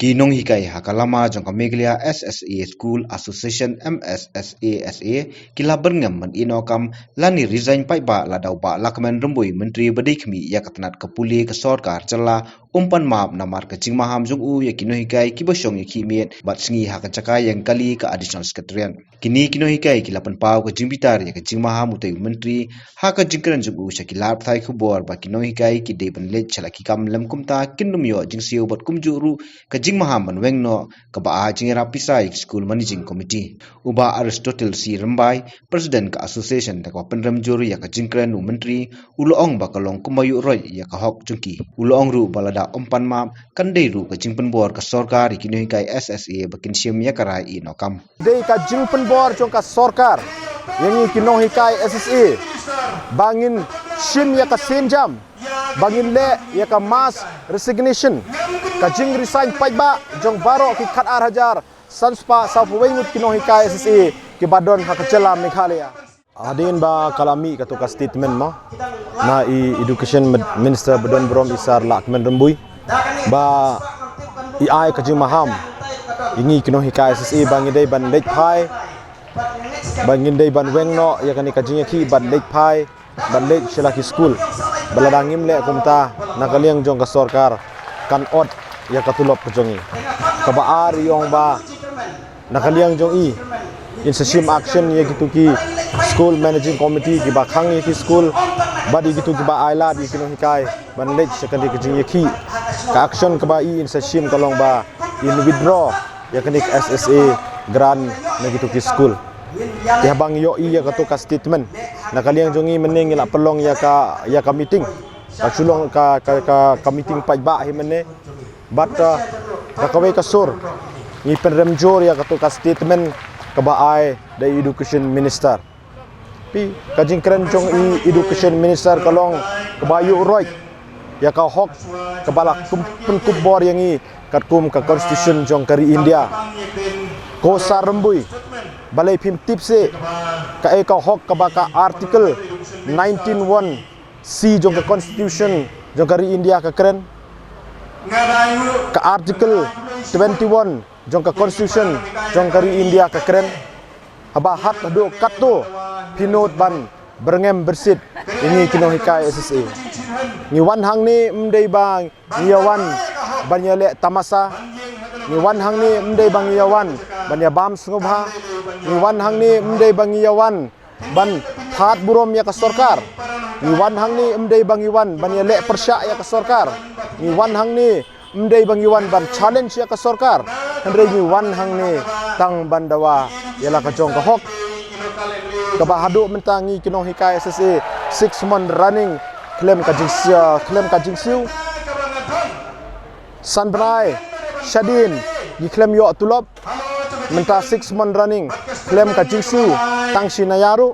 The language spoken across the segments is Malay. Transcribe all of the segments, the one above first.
Kinong hikai hakalama jangka Meglia SSA School Association MSSASA kila berngam men inokam lani resign pai ba ladau ba lakman rembui menteri bedikmi ya katanat kepuli ke sorkar cela umpan maap namar ke cing maham jung u ya kinong hikai kibosong ya kimiet bat sengi hakacakai yang kali ke additional secretariat kini kinong hikai kila penpau ke jingbitar ya ke cing maham utai menteri haka jingkran jung u syakilap thai kubor ba kinong hikai ki de benlet chala kikam lem kumta kinum yo jingsiu bat kumjuru ke jing maham weng no kaba jing rapisai school managing committee uba Aristotle C Rembai president ka association ta ko penrem juru ya ka jingkran u menteri uloong ba kalong kumayu roy ya ka hok jungki uloong ru balada umpan map kandai ru ka jingpen bor ka sorkar kinoi kai SSA bakin sim ya karai inokam dei ka jingpen bor jong ka sorkar yang kinoi kai SSA bangin sim ya ka senjam bangin le ya ka mass resignation ka jing resign pai ba jong baro ki khat ar hajar sanspa sapuwengut kinoi kai SSA ki badon ha kecela Meghalaya adin ba kalami ka to ka statement mo na education minister badon brom isar lakmen rembui ba ai ka jing maham ingi kinoi kai SSA bangin dei ban lek pai bangin dei ban wengno ya kan ka jing ki ban lek pai ban lek selaki school baladangim le kumta nakaliang jong ka sorkar kan ot ya katulop ke jongi kabaar yong ba nakaliang jong i in sim action ya gitu ki school managing committee ki bakhang ya ki school badi gitu ki ba aila di kino hikai ban lej sekali ke jing ki ka action ka ba i in sim kalong ba in withdraw ya kanik SSA grant na gitu ki school ya bang yo i ya ka statement nakaliang jong i meneng ila pelong ya ka meeting ka chulong ka meeting pai ba hi mene but kawai kasur ni penrem jor ya ka statement ka baai da education minister pi ka jingkren jong education minister kalong ka bayu roy ya ka hok ka balak kum bor yang i katkum ka constitution jong kari India ko sarembui balai phim tipse ka ka hok ka baka article 191 C jong ka constitution jong kari India ka keren ka article 21 jong ka constitution jong kari India ka keren haba hat do katto pinot ban berngem bersit ini kino hikai SSA ni wan hang ni mdei bang yawan banyale tamasa ni wan hang ni mdei bang yawan banya bam sngobha ni wan hang ni mdei bang yawan ban phat burom ya ka sorkar ni wan hang ni mdei bang yawan banyale persya ya ka sorkar ni wan hang ni mdei bang yawan ban challenge ya ka sorkar andre ni wan hang ni tang bandawa yala ka jong ka hok ka bahadu mentangi kino hikai SSA 6 month running claim ka jingsiu sanbrai shadin ni claim yo tulop menta 6 month running claim ka jingsiu tangsi nayaru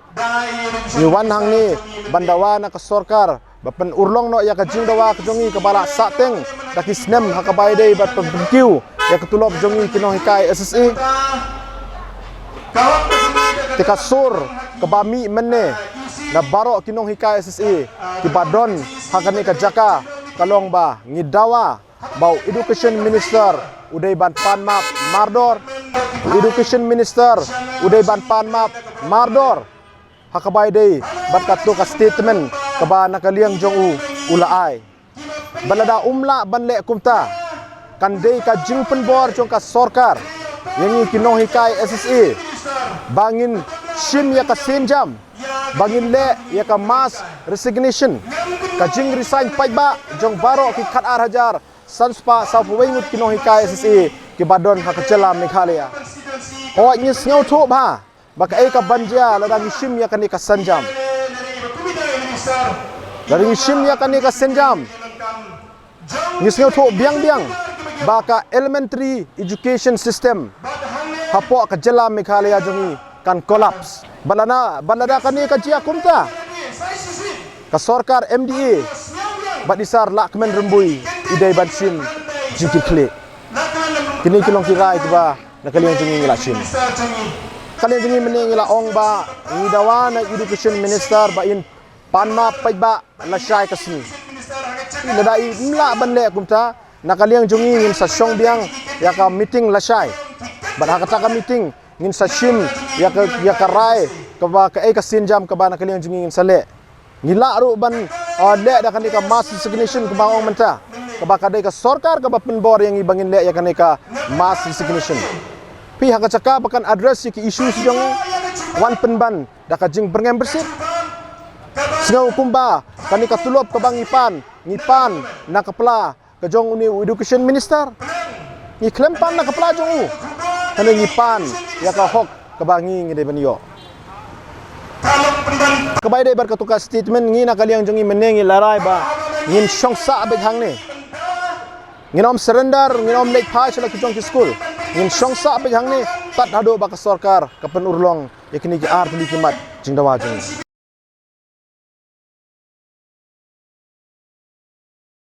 ni wan hang ni bandawa na ka sorkar bapen urlong no ya ka jingdawa ka jongi ka bala sateng taki snem hakabai dei bat pabkiu ya ka tulop jongi kino hikai SSA tika sur kebami mene na baro kinong hikai SSA ki badon hakani ka jaka kalong ba ngidawa bau education minister udai ban pan map mardor education minister udai ban pan map mardor hakabai dei bat katu ka statement kaba nakaliang jong ulaai balada umla banle kumta kandei ka jingpen bor jong ka sorkar yang kinong hikai SSA bangin sim ya ka senjam bangin le ya ka mass resignation ka jing resign pai ba jong baro ki khat ar hajar sanspa sapuwengut kinong hikai SSA ki badon ha kecela Meghalaya o nyis ngau tho ba baka ka banja ladang sim ya ka ni ka sanjam ladang sim ya ka ni ka senjam nyis ngau tho biang baka elementary education system hapo ka jela Meghalaya jongi kan collapse balada kani ka jia kumta ka sorkar MDA badisar lakmen rembui idai bansim jikikle kini kilong kirai ba nakaliang jongi ngila sim kalian jongi meni ngila ong ba ngidawa na education minister ba in panma pai ba la shai kasni ladai mla banle kumta nakaliang jongi ngin sa syong biang ya ka meeting lasai ban hakata ka meeting ngin sa shim ya ka rai ka ba ka ka sinjam ka ba na kaliang jingin sale ngila ru ban le da kan ka mass resignation ka ba ong menta ka ba ka ka sarkar ka ba penbor yang ibangin le ya kan ka mass resignation pi hakata bakan address ki isu sejong wan penban da ka jing berngem bersih sengau kumba kan ka tulop ka bang ngipan na kepala ke jong uni education minister ni klempan na kepala jong u kan ngipan ya ka hok ka bangi ngide benyo kebai dai bar katuka statement ngi na kaliang jong menengi larai ba ngin songsa abeg hang ne nginom surrender nginom lek phai chala ki jong ki school ngin songsa abeg hang ne tat hado ba ka sarkar ka pen urlong yakni ki ar tuli kimat jingdawa jong